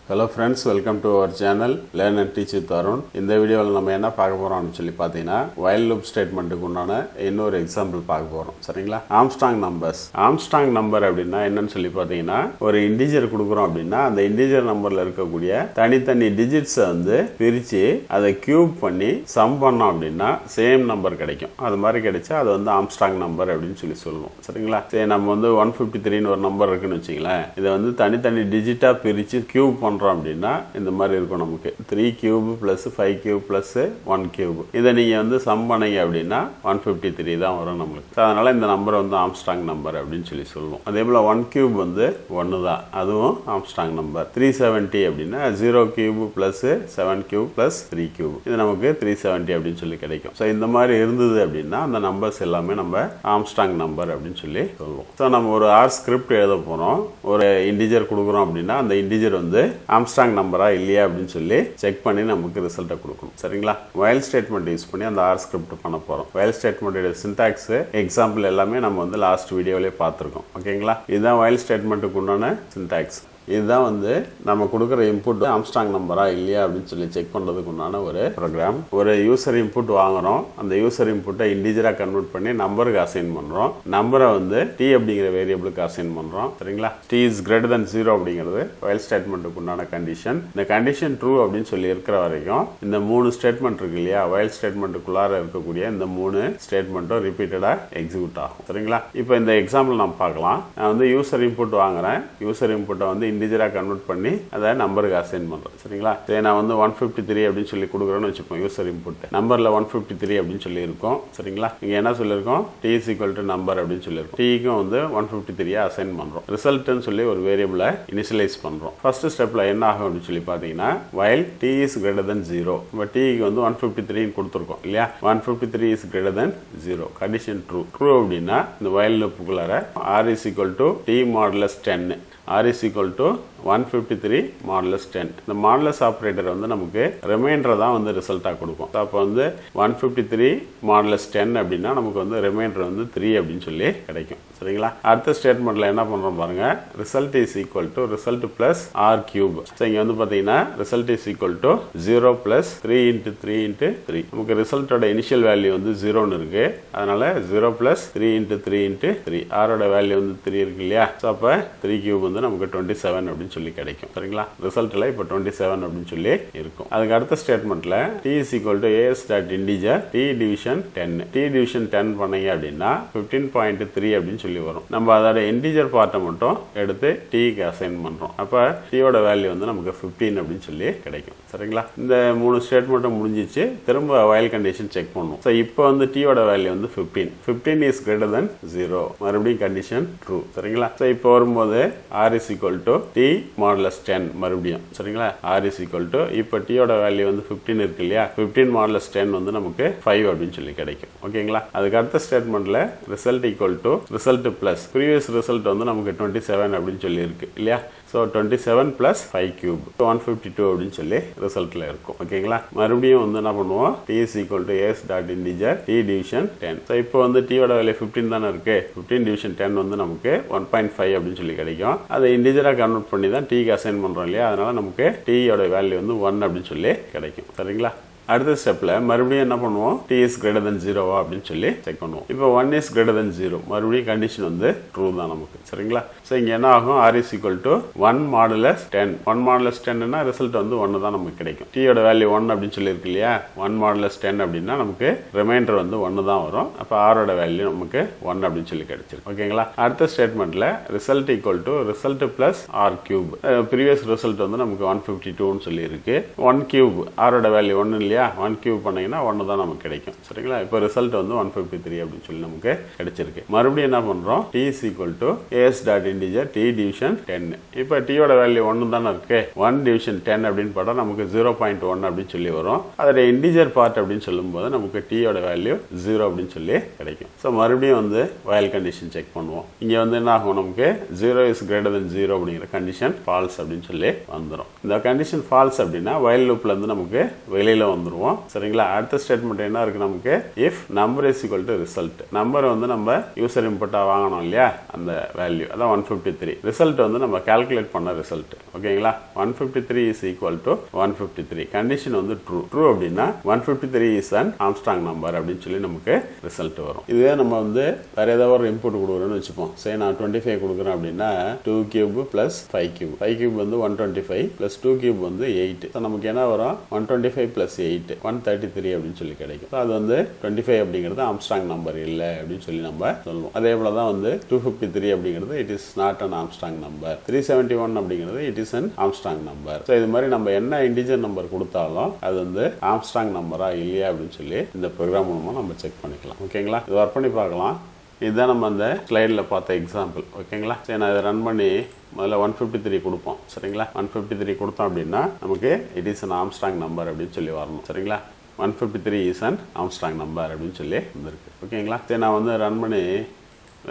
Hello friends, welcome to our channel Learn and Teach with Arun. இந்த வீடியோவில் நம்ம என்ன பார்க்க போறோம்னு சொல்லி பார்த்தீங்கன்னா while loop ஸ்டேட்மெண்ட்டுக்கு உண்டான இன்னொரு எக்ஸாம்பிள் பார்க்க போறோம். சரிங்களா? Armstrong numbers. Armstrong number அப்படின்னா என்னன்னு சொல்லி பார்த்தீங்கன்னா ஒரு இன்டிஜர் கொடுக்குறோம் அப்படின்னா அந்த இன்டிஜர் நம்பர்ல இருக்கக்கூடிய தனித்தனி டிஜிட்ஸை வந்து பிரித்து அதை கியூப் பண்ணி சம் பண்ணோம் அப்படின்னா சேம் நம்பர் கிடைக்கும். அது மாதிரி கிடைச்சா அது வந்து Armstrong number அப்படின்னு சொல்லி சொல்லுவோம். சரிங்களா? சரி, நம்ம வந்து 153ன்னு ஒரு நம்பர் இருக்குன்னு வச்சுங்களேன். இதை வந்து தனித்தனி டிஜிட்டா பிரித்து கியூப் பண்ணுறோம் அப்படின்னா இந்த மாதிரி இருக்கும். நமக்கு 3 cube plus 5 cube plus 1 cube. இதை நீங்க வந்து சம் பண்ணீங்க அப்படின்னா 153 தான் வரும் நம்மளுக்கு. அதனால இந்த நம்பர் வந்து ஆம்ஸ்ட்ராங் நம்பர் அப்படின்னு சொல்லி சொல்லுவோம். அதே போல 1 கியூப் வந்து 1 தான், அதுவும் ஆம்ஸ்ட்ராங் நம்பர். 370 அப்படின்னா 0 cube plus 7 cube plus 3 cube. இது நமக்கு 370 அப்படின்னு சொல்லி கிடைக்கும். ஸோ இந்த மாதிரி இருந்தது அப்படின்னா அந்த நம்பர்ஸ் எல்லாமே நம்ம ஆம்ஸ்ட்ராங் நம்பர் அப்படின்னு சொல்லி சொல்லுவோம். ஸோ நம்ம ஒரு ஆர் ஸ்கிரிப்ட் எழுத போறோம், ஒரு இன்டிஜர் கொடுக்குறோம் அப்படின்னா அந்த இன்டிஜர் வந்து ஆம்ஸ்ட்ராங் நம்பரா இல்லையா அப்படின்னு சொல்லி செக் பண்ணி நமக்கு ரிசல்ட்டை கொடுக்கணும். சரிங்களா? while ஸ்டேட்மெண்ட் யூஸ் பண்ணி அந்த ஆர் ஸ்கிரிப்ட் பண்ண போறோம். while ஸ்டேட்மெண்டோட சின்டாக்ஸ் எக்ஸாம்பிள் எல்லாமே நம்ம வந்து லாஸ்ட் வீடியோவிலே பார்த்துருக்கோம். ஓகேங்களா? இதுதான் while ஸ்டேட்மெண்ட்டுக்கு உண்டான சின்டாக்ஸ். இதுதான் வந்து நம்ம கொடுக்குற இன்புட் ஆம்ஸ்ட்ராங் நம்பரா இல்லையா அப்படின்னு சொல்லி செக் பண்றதுக்கு உண்டான ஒரு ப்ரோக்ராம். ஒரு யூசர் இன்புட் வாங்குறோம், அந்த யூசர் இன்புட்டை இன்டிஜரா கன்வெர்ட் பண்ணி நம்பருக்கு அசைன் பண்றோம். நம்பரை வந்து டி அப்படிங்கிற வேரியபிளுக்கு அசைன் பண்றோம். சரிங்களா? டி இஸ் கிரேட்டர் than 0 அப்படிங்கிறது while ஸ்டேட்மெண்ட்டுக்கு உண்டான கண்டிஷன். இந்த கண்டிஷன் ட்ரூ அப்படின்னு சொல்லி இருக்கிற வரைக்கும் இந்த 3 ஸ்டேட்மெண்ட் இருக்கு இல்லையா, while ஸ்டேட்மெண்ட்டுக்குள்ளார இருக்கக்கூடிய இந்த 3 ஸ்டேட்மெண்ட்டும் ரிப்பீட்டடா எக்ஸிக்யூட் ஆகும். சரிங்களா? இப்போ இந்த எக்ஸாம்பிள் நம்ம பார்க்கலாம். நான் வந்து யூசர் இன்புட் வாங்குறேன், யூசர் இன்புட்டை வந்து இன்டிஜரா கன்வெர்ட் பண்ணி அதை நம்பருக்கு அசைன் பண்றேன். சரிங்களா? சரி, நான் வந்து 153 அப்படின்னு சொல்லி கொடுக்குறேன்னு வச்சுப்போம். யூசர் இன்புட் நம்பர்ல 153 அப்படின்னு சொல்லி இருக்கும். சரிங்களா? இங்க என்ன சொல்லிருக்கோம்? t is equal to number அப்படின்னு சொல்லிருக்கோம். t-க்கும் வந்து 153 அசைன் பண்றோம். ரிசல்ட்னு சொல்லி ஒரு வேரியபிளை இனிஷியலைஸ் பண்றோம். ஃபர்ஸ்ட் ஸ்டெப்ல என்ன ஆகும் அப்படின்னு சொல்லி பாத்தீங்கன்னா while t is greater than 0, இப்போ t-க்கு வந்து 153 கொடுத்துருக்கோம் இல்லையா, 153 is greater than 0, condition true. True அப்படின்னா இந்த while லூப்புக்குள்ளார r is equal to t modulus 10, r is equal to 153 modulus 10. இந்த மாடுலஸ் ஆப்ரேட்டர் வந்து நமக்கு ரிமைண்டர் தான் வந்து ரிசல்ட்டாக கொடுக்கும். அப்போ வந்து 153 மாடுலஸ் 10 அப்படின்னா நமக்கு வந்து ரிமைண்டர் வந்து 3 அப்படின்னு சொல்லி கிடைக்கும். சரிங்களா? அடுத்த ஸ்டேட்மெண்ட்ல என்ன பண்றோம் பாருங்க, result is equal to result plus R cube. இங்க வந்து பாத்தீங்கன்னா result is equal to 0 plus 3 into 3 into 3. நமக்கு ரிசல்ட்டோட இனிஷியல் வேல்யூ வந்து 0ன்னு இருக்கு, அதனால 0 பிளஸ் 3 இன்ட்டு 3 இன்ட்டு 3. ஆரோட வேல்யூ வந்து 3 இருக்கு இல்லையா, அப்ப 3 கியூப் வந்து நமக்கு 27 அப்படின்னு சொல்லி கிடைக்கும். சரிங்களா? ரிசல்ட்ல இப்போ 27 அப்படின்னு சொல்லி இருக்கும். அதுக்கு அடுத்த ஸ்டேட்மெண்ட்ல t is equal to as dot integer t division 10. t division 10 பண்ணீங்க அப்படின்னா 15.3 அப்படின்னு சொல்லி வரும். நம்ம அதோட இன்டிஜர் பார்ட்டை மட்டும் எடுத்து t க்கு அசைன் பண்றோம். அப்ப t ஓட வேல்யூ வந்து நமக்கு 15 அப்படின்னு சொல்லி கிடைக்கும். சரிங்களா? இந்த 3 ஸ்டேட்மெண்ட்டும் முடிஞ்சிச்சு. திரும்ப while கண்டிஷன் செக் பண்ணுவோம். சோ இப்போ வந்து t ஓட வேல்யூ வந்து 15. 15 is greater than 0. மறுபடியும் கண்டிஷன் ட்ரூ. சரிங்களா? சோ இப்போ வரும்போது r is equal to t modulus 10 மறுபடியும். சரிங்களா? r is equal to இப்போ t ஓட வேல்யூ வந்து 15 இருக்கு இல்லையா, 15 modulus 10 வந்து நமக்கு 5 அப்படின்னு சொல்லி கிடைக்கும். ஓகேங்களா? அதுக்கு அடுத்த ஸ்டேட்மெண்ட்ல result equal to result plus previous result வந்து நமக்கு 27 அப்படின்னு சொல்லி இருக்கு இல்லையா, ஸோ 27 பிளஸ் 5 கியூப் 152 அப்படின்னு சொல்லி ரிசல்ட்ல இருக்கும். ஓகேங்களா? மறுபடியும் வந்து என்ன பண்ணுவோம், t is equal to s dot integer t division 10. So இப்போ வந்து t ஓட வேல்யூ 15 தானே இருக்கு, 15 டிவிஷன் 10 வந்து நமக்கு 1.5 அப்படின்னு சொல்லி கிடைக்கும். அதை இன்டிஜரா கன்வெர்ட் பண்ணி தான் t க்கு அசைன் பண்றோம் இல்லையா, அதனால நமக்கு t ஓட வேல்யூ வந்து 1 அப்படின்னு சொல்லி கிடைக்கும். சரிங்களா? அடுத்த ஸ்டெப்ல மறுபடியும் என்ன பண்ணுவோம், t is greater than 0 அப்படின்னு சொல்லி செக் பண்ணுவோம். இப்போ 1 is greater than 0, மறுபடியும் கண்டிஷன் வந்து ட்ரூ தான் நமக்கு. சரிங்களா? சோ இங்க என்ன ஆகும், r is equal to 1 modulus 10. 1 modulus 10னா result வந்து 1 தான் நமக்கு கிடைக்கும். t ஓட வேல்யூ 1 அப்படின்னு சொல்லி இருக்கு இல்லையா, 1 modulus 10 அப்படின்னா நமக்கு ரிமைண்டர் வந்து 1 தான் வரும். அப்ப r ஓட வேல்யூ நமக்கு 1 அப்படின்னு சொல்லி கிடைச்சிருக்கு. ஓகேங்களா? அடுத்த ஸ்டேட்மெண்ட்ல result equal to result plus R cube. Previous result வந்து நமக்கு 152ன்னு சொல்லி இருக்கு. 1 கியூப் r ஓட வேல்யூ 1 இல்லையா, 1 கியூப் பண்ணீங்கன்னா 1 தான் நமக்கு கிடைக்கும். சரிங்களா? இப்போ ரிசல்ட் வந்து 153 அப்படின்னு சொல்லி நமக்கு கிடைச்சிருக்கு. மறுபடியும் என்ன பண்றோம், t is equal to as dot integer t division 10. இப்போ t ஓட வேல்யூ 1 தானே இருக்கு, 1 டிவிஷன் 10 அப்படின்னு போட்டா நமக்கு 0.1 அப்படின்னு சொல்லி வரும். அதோட இன்டிஜர் பார்ட் அப்படின்னு சொல்லும்போது நமக்கு t ஓட வேல்யூ 0 அப்படின்னு சொல்லி கிடைக்கும். ஸோ மறுபடியும் வந்து while கண்டிஷன் செக் பண்ணுவோம். இங்க வந்து என்ன ஆகும், நமக்கு 0 is greater than 0 அப்படிங்கிற கண்டிஷன் ஃபால்ஸ் அப்படின்னு சொல்லி வந்துடும். இந்த கண்டிஷன் ஃபால்ஸ் அப்படின்னா while லூப்ல இருந்து நமக்கு வெளியில வந்து வந்துருவோம் சரிங்களா. அடுத்த ஸ்டேட்மெண்ட் என்ன இருக்கு நமக்கு, if number is equal to result. Number வந்து நம்ம யூசர் இன்புட்டா வாங்கணும் இல்லையா, அந்த வேல்யூ அதான் 153. ரிசல்ட் வந்து நம்ம கால்குலேட் பண்ண ரிசல்ட். ஓகேங்களா. 153 இஸ் ஈக்குவல் டு 153. கண்டிஷன் வந்து ட்ரூ. ட்ரூ அப்படின்னா 153 இஸ் அன் ஆம்ஸ்ட்ராங் நம்பர் அப்படின்னு சொல்லி நமக்கு ரிசல்ட் வரும். இதுவே நம்ம வந்து வேற ஏதாவது ஒரு இன்புட் கொடுக்குறோம்னு வச்சுப்போம். சரி, நான் 25 கொடுக்குறேன் அப்படின்னா 2 கியூப் பிளஸ் 5 கியூப். 5 கியூப் வந்து 125 பிளஸ் 2 கியூப் வந்து 8. நமக்கு என்ன வரும், 125 பிளஸ் 8 133 அப்படின்னு சொல்லி கிடைக்கும். அது வந்து 25 அப்படிங்கிறது ஆம்ஸ்ட்ராங் நம்பர் இல்லை அப்படின்னு சொல்லி நம்ம சொல்லுவோம். அதே போல தான் வந்து 253 அப்படிங்கிறது it is not an Armstrong number. 371 அப்படிங்கிறது it is an Armstrong number. So இது மாதிரி நம்ம என்ன இன்டிஜர் நம்பர் கொடுத்தாலும் அது வந்து ஆம்ஸ்ட்ராங் நம்பரா இல்லையா அப்படின்னு சொல்லி இந்த ப்ரோக்ராம் மூலமா நம்ம செக் பண்ணிக்கலாம். ஓகேங்களா. இது ஒர்க் பண்ணி பார்க்கலாம். இதுதான் நம்ம அந்த ஸ்லைடில் பார்த்த எக்ஸாம்பிள். ஓகேங்களா. சரி, நான் இதை ரன் பண்ணி முதல்ல 153 கொடுப்போம் சரிங்களா. 153 கொடுத்தோம் அப்படின்னா நமக்கு it is an Armstrong number அப்படின்னு சொல்லி வரணும் சரிங்களா. 153 இஸ் அன் ஆம்ஸ்ட்ராங் நம்பர் அப்படின்னு சொல்லி வந்திருக்கு. ஓகேங்களா. சரி, நான் வந்து ரன் பண்ணி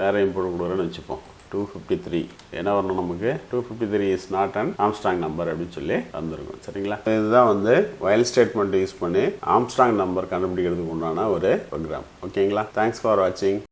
வேற இன்புட் கொடுக்குறேன்னு வச்சுப்போம். 253 என்ன வரணும் நமக்கு, 253 is not an Armstrong number அப்படின்னு சொல்லி வந்துருக்கும் சரிங்களா. இதுதான் வந்து வைல் ஸ்டேட்மெண்ட் யூஸ் பண்ணி ஆம்ஸ்ட்ராங் நம்பர் கண்டுபிடிக்கிறதுக்கு உண்டான ஒரு ப்ரோக்ராம். ஓகேங்களா. தேங்க்ஸ் ஃபார் வாட்சிங்.